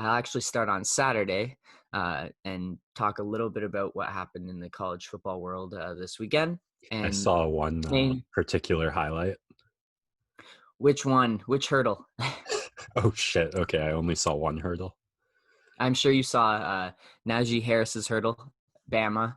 I'll actually start on Saturday and talk a little bit about what happened in the college football world this weekend. I And saw one particular highlight. which one? Which hurdle? Oh, shit. Okay, I only saw one hurdle. I'm sure you saw Najee Harris's hurdle. Bama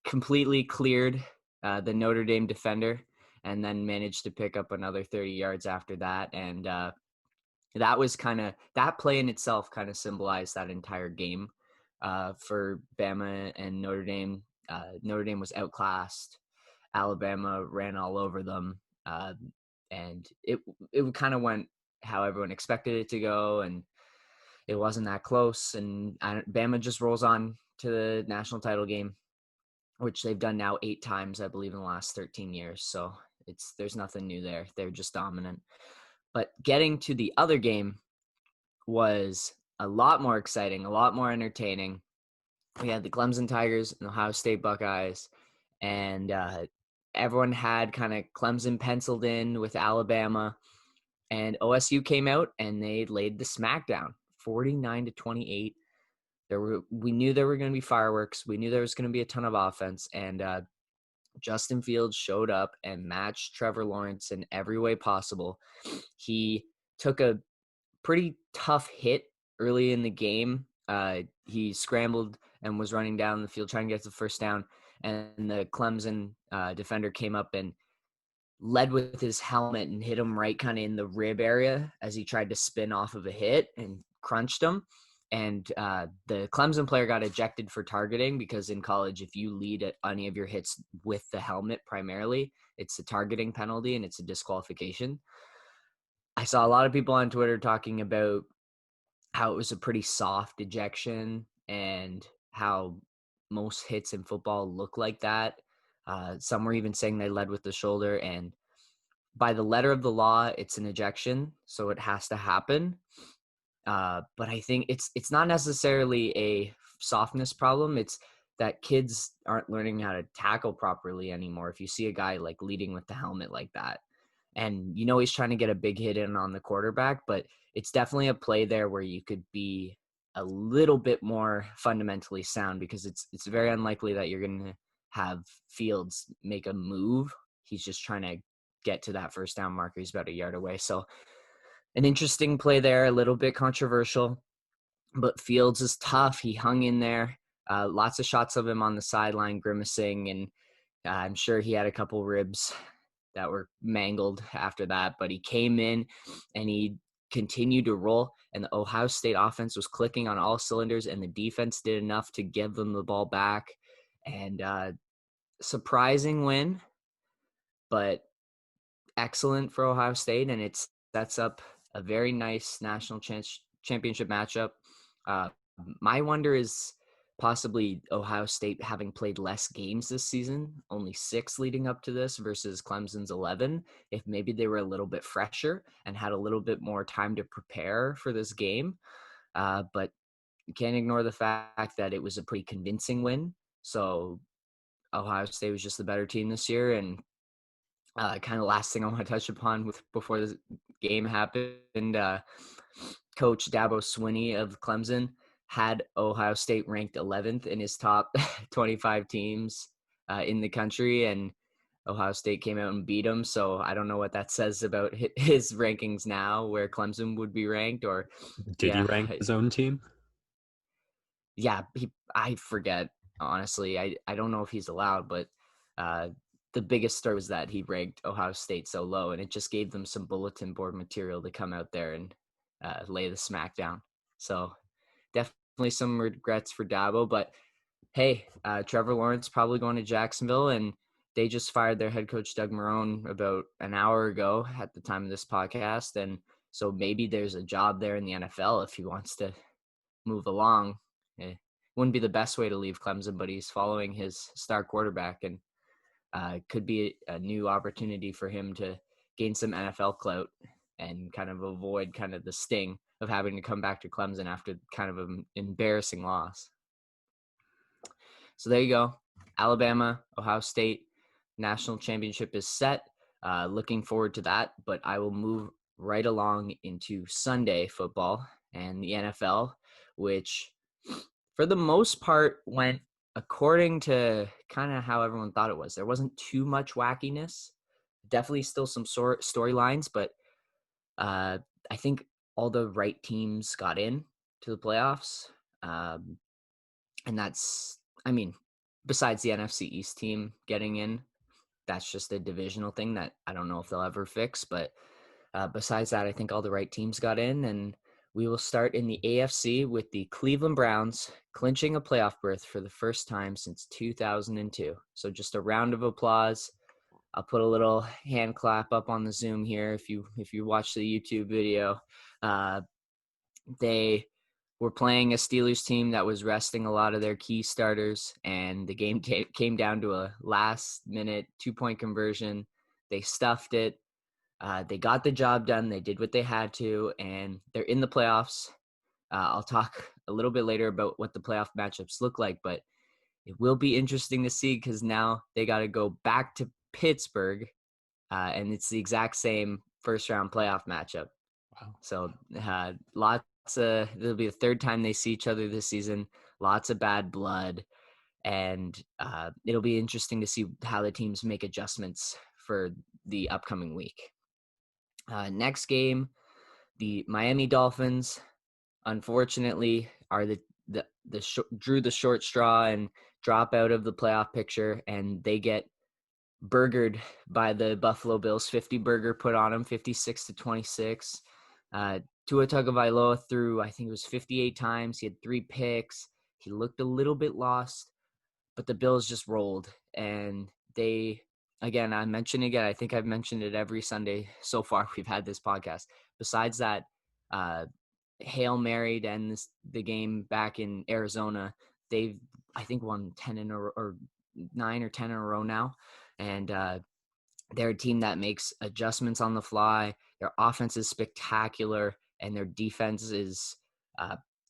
completely cleared the Notre Dame defender and then managed to pick up another 30 yards after that. And that was that play in itself kind of symbolized that entire game for Bama and Notre Dame. Notre Dame was outclassed. Alabama ran all over them. And it kind of went how everyone expected it to go. And it wasn't that close. And Bama just rolls on to the national title game, which they've done now 8 times, I believe, in the last 13 years. So there's nothing new there. They're just dominant. But getting to the other game was a lot more exciting, a lot more entertaining. We had the Clemson Tigers and Ohio State Buckeyes, and everyone had kind of Clemson penciled in with Alabama, and OSU came out and they laid the smackdown, 49-28. We knew there were going to be fireworks. We knew there was going to be a ton of offense, and Justin Fields showed up and matched Trevor Lawrence in every way possible. He took a pretty tough hit early in the game. He scrambled and was running down the field trying to get to the first down, and the Clemson defender came up and led with his helmet and hit him right kind of in the rib area as he tried to spin off of a hit and crunched him. And the Clemson player got ejected for targeting, because in college, if you lead at any of your hits with the helmet primarily, it's a targeting penalty and it's a disqualification. I saw a lot of people on Twitter talking about how it was a pretty soft ejection and how most hits in football look like that. Some were even saying they led with the shoulder, and by the letter of the law, it's an ejection, so it has to happen. But I think it's not necessarily a softness problem. It's that kids aren't learning how to tackle properly anymore. If you see a guy like leading with the helmet like that, and he's trying to get a big hit in on the quarterback, but it's definitely a play there where you could be a little bit more fundamentally sound, because it's very unlikely that you're going to have Fields make a move. He's just trying to get to that first down marker. He's about a yard away. So an interesting play there, a little bit controversial, but Fields is tough. He hung in there. Lots of shots of him on the sideline grimacing, and I'm sure he had a couple ribs that were mangled after that, but he came in and he continued to roll, and the Ohio State offense was clicking on all cylinders, and the defense did enough to give them the ball back. And surprising win, but excellent for Ohio State, and it sets up a very nice national championship matchup. My wonder is possibly Ohio State having played less games this season, only 6 leading up to this versus Clemson's 11, if maybe they were a little bit fresher and had a little bit more time to prepare for this game. But you can't ignore the fact that it was a pretty convincing win. So Ohio State was just the better team this year. And kind of last thing I want to touch upon before this game happened, Coach Dabo Swinney of Clemson had Ohio State ranked 11th in his top 25 teams in the country, and Ohio State came out and beat him. So I don't know what that says about his rankings now, where Clemson would be ranked. Or Did he rank his own team? Yeah, I forget, honestly. I don't know if he's allowed, but the biggest story was that he ranked Ohio State so low, and it just gave them some bulletin board material to come out there and lay the smack down. So definitely some regrets for Dabo, but hey, Trevor Lawrence probably going to Jacksonville, and they just fired their head coach Doug Marrone about an hour ago at the time of this podcast, and so maybe there's a job there in the NFL if he wants to move along. It wouldn't be the best way to leave Clemson, but he's following his star quarterback, and could be a new opportunity for him to gain some NFL clout and kind of avoid kind of the sting of having to come back to Clemson after kind of an embarrassing loss. So there you go. Alabama, Ohio State, national championship is set. Looking forward to that, but I will move right along into Sunday football and the NFL. which for the most part went according to kind of how everyone thought it was. There wasn't too much wackiness. Definitely still some storylines, but I think all the right teams got in to the playoffs. And that's, I mean, besides the NFC East team getting in, that's just a divisional thing that I don't know if they'll ever fix. But besides that, I think all the right teams got in, and we will start in the AFC with the Cleveland Browns clinching a playoff berth for the first time since 2002. So just a round of applause. I'll put a little hand clap up on the Zoom here if you watch the YouTube video. They were playing a Steelers team that was resting a lot of their key starters, and the game came down to a last-minute 2-point conversion. They stuffed it. They got the job done. They did what they had to, and they're in the playoffs. I'll talk a little bit later about what the playoff matchups look like, but it will be interesting to see because now they got to go back to Pittsburgh, and it's the exact same first-round playoff matchup. Wow. So it'll be the third time they see each other this season. Lots of bad blood, and it'll be interesting to see how the teams make adjustments for the upcoming week. Next game, the Miami Dolphins, unfortunately, are drew the short straw and drop out of the playoff picture, and they get burgered by the Buffalo Bills. 50 burger put on them, 56-26. Tua Tagovailoa threw, I think it was 58 times. He had 3 picks. He looked a little bit lost, but the Bills just rolled, and they. Again, I think I've mentioned it every Sunday so far we've had this podcast. Besides that, Hail Mary to end the game back in Arizona, they've, I think, won 10 in a row, or 9 or 10 in a row now. And they're a team that makes adjustments on the fly. Their offense is spectacular, and their defense is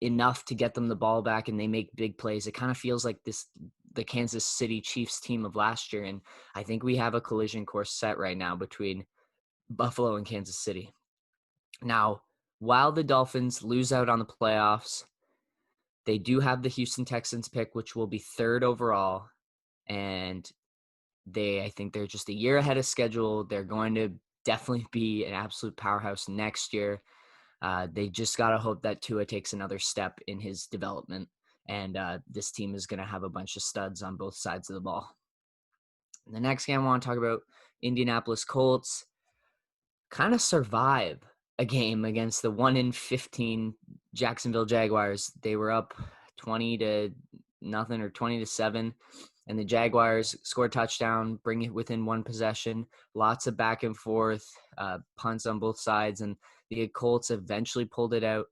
enough to get them the ball back, and they make big plays. It kind of feels like the Kansas City Chiefs team of last year, and I think we have a collision course set right now between Buffalo and Kansas City. Now, while the Dolphins lose out on the playoffs, they do have the Houston Texans pick, which will be 3rd overall, and I think they're just a year ahead of schedule. They're going to definitely be an absolute powerhouse next year. They just got to hope that Tua takes another step in his development, and this team is going to have a bunch of studs on both sides of the ball. The next game I want to talk about, Indianapolis Colts kind of survive a game against the 1-15 Jacksonville Jaguars. They were up 20-0 or 20-7, and the Jaguars score a touchdown, bring it within 1 possession. Lots of back and forth, punts on both sides, and the Colts eventually pulled it out.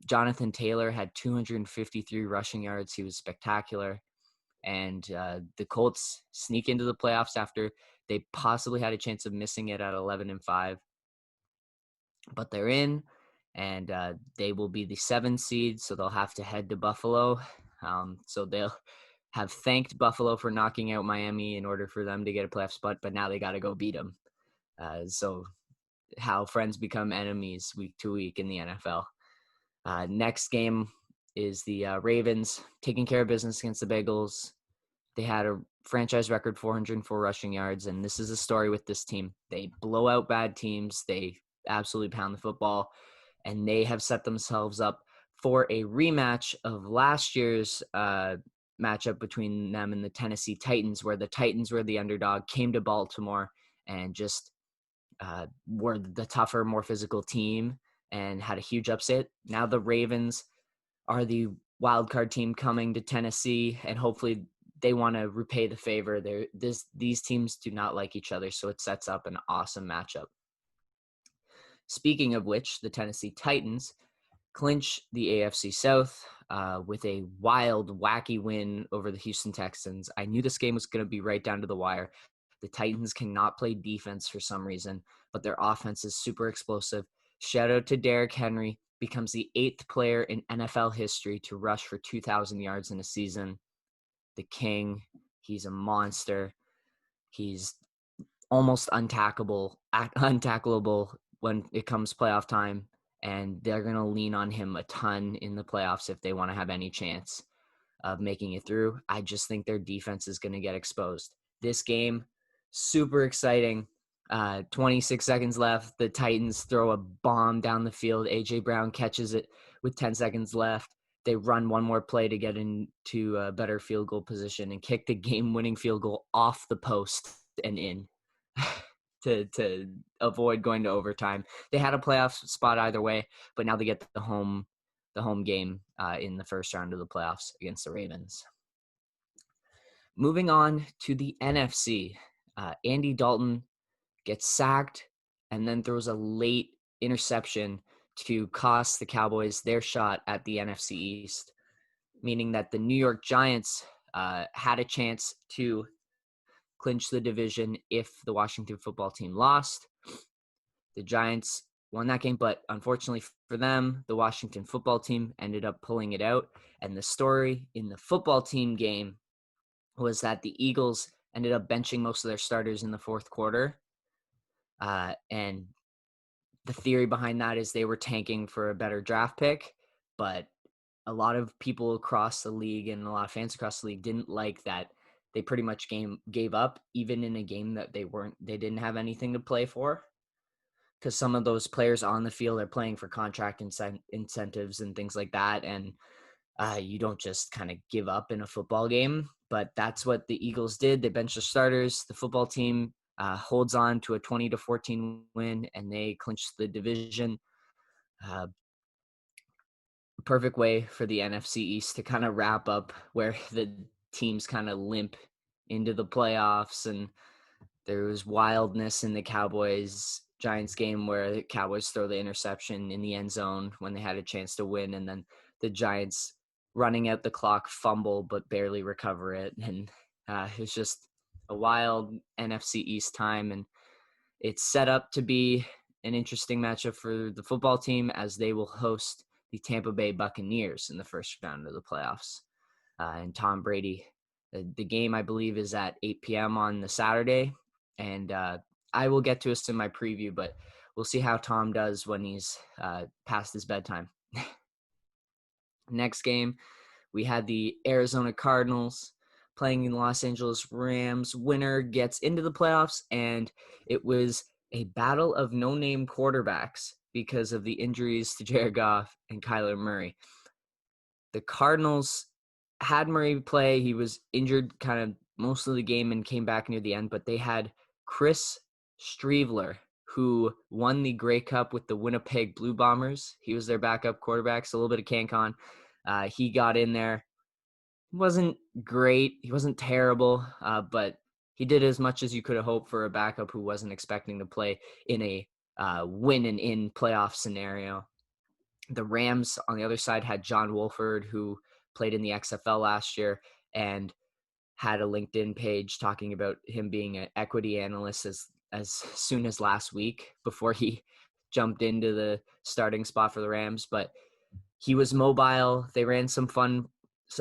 Jonathan Taylor had 253 rushing yards. He was spectacular. And the Colts sneak into the playoffs after they possibly had a chance of missing it at 11-5. But they're in, and they will be the 7th seed, so they'll have to head to Buffalo. So they'll have thanked Buffalo for knocking out Miami in order for them to get a playoff spot, but now they got to go beat them. So how friends become enemies week to week in the NFL. Next game is the Ravens taking care of business against the Bengals. They had a franchise record 404 rushing yards, and this is a story with this team. They blow out bad teams. They absolutely pound the football, and they have set themselves up for a rematch of last year's matchup between them and the Tennessee Titans, where the Titans were the underdog, came to Baltimore, and just were the tougher, more physical team and had a huge upset. Now the Ravens are the wild card team coming to Tennessee, and hopefully they want to repay the favor. These teams do not like each other, so it sets up an awesome matchup. Speaking of which, the Tennessee Titans clinch the AFC South with a wild, wacky win over the Houston Texans. I knew this game was going to be right down to the wire. The Titans cannot play defense for some reason, but their offense is super explosive. Shout out to Derrick Henry, becomes the 8th player in NFL history to rush for 2,000 yards in a season. The king, he's a monster. He's almost untackleable when it comes playoff time. and they're going to lean on him a ton in the playoffs if they want to have any chance of making it through. I just think their defense is going to get exposed. This game, super exciting. 26 seconds left. The Titans throw a bomb down the field. A.J. Brown catches it with 10 seconds left. They run one more play to get into a better field goal position and kick the game-winning field goal off the post and in to avoid going to overtime. They had a playoff spot either way, but now they get the home game in the first round of the playoffs against the Ravens. Moving on to the NFC, Andy Dalton gets sacked and then throws a late interception to cost the Cowboys their shot at the NFC East, meaning that the New York Giants had a chance to clinch the division if the Washington football team lost. The Giants won that game, but unfortunately for them, the Washington football team ended up pulling it out. And the story in the football team game was that the Eagles ended up benching most of their starters in the fourth quarter. And the theory behind that is they were tanking for a better draft pick, but a lot of people across the league and a lot of fans across the league didn't like that they pretty much gave up, even in a game that they didn't have anything to play for. Because some of those players on the field are playing for contract incentives and things like that. And you don't just kind of give up in a football game. But that's what the Eagles did. They benched the starters. The football team holds on to a 20-14 win, and they clinched the division. Perfect way for the NFC East to kind of wrap up where the teams kind of limp into the playoffs. And there was wildness in the Cowboys-Giants game where the Cowboys throw the interception in the end zone when they had a chance to win, and then the Giants running out the clock fumble but barely recover it. And it was just a wild NFC East time, and it's set up to be an interesting matchup for the football team as they will host the Tampa Bay Buccaneers in the first round of the playoffs. And Tom Brady, the game I believe is at 8 p.m. on the Saturday, and I will get to us in my preview, but we'll see how Tom does when he's past his bedtime. Next game, we had the Arizona Cardinals playing the Los Angeles Rams. Winner gets into the playoffs, and it was a battle of no-name quarterbacks because of the injuries to Jared Goff and Kyler Murray. The Cardinals had Murray play. He was injured kind of most of the game and came back near the end, but they had Chris Streveler, who won the Grey Cup with the Winnipeg Blue Bombers. He was their backup quarterback, so a little bit of CanCon. He got in there. He wasn't great. He wasn't terrible, but he did as much as you could have hoped for a backup who wasn't expecting to play in a win and in playoff scenario. The Rams on the other side had John Wolford, who played in the XFL last year and had a LinkedIn page talking about him being an equity analyst as soon as last week before he jumped into the starting spot for the Rams. But he was mobile. They ran some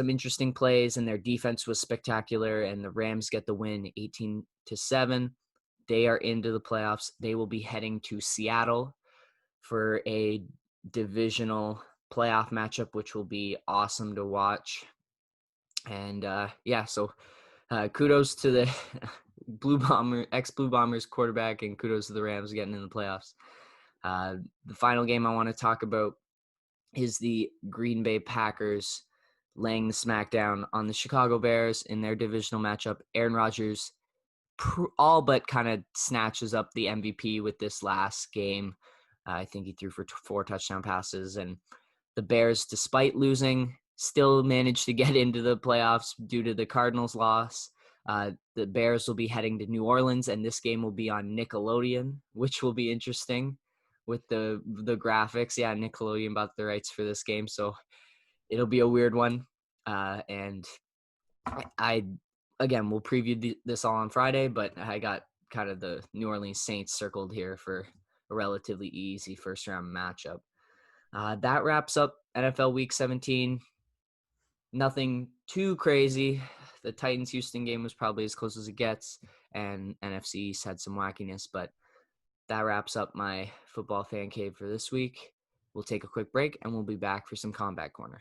interesting plays, and their defense was spectacular, and the Rams get the win 18-7. They are into the playoffs. They will be heading to Seattle for a divisional playoff matchup, which will be awesome to watch. And so kudos to the ex-Blue Bombers quarterback, and kudos to the Rams getting in the playoffs. The final game I want to talk about is the Green Bay Packers laying the smackdown on the Chicago Bears in their divisional matchup. Aaron Rodgers all but kind of snatches up the MVP with this last game. I think he threw for 4 touchdown passes, and the Bears, despite losing, still managed to get into the playoffs due to the Cardinals' loss. The Bears will be heading to New Orleans, and this game will be on Nickelodeon, which will be interesting with the graphics. Yeah, Nickelodeon bought the rights for this game, so it'll be a weird one. And we'll preview this all on Friday, but I got kind of the New Orleans Saints circled here for a relatively easy first-round matchup. That wraps up NFL Week 17. Nothing too crazy. The Titans-Houston game was probably as close as it gets, and NFC East had some wackiness, but that wraps up my football fan cave for this week. We'll take a quick break, and we'll be back for some Combat Corner.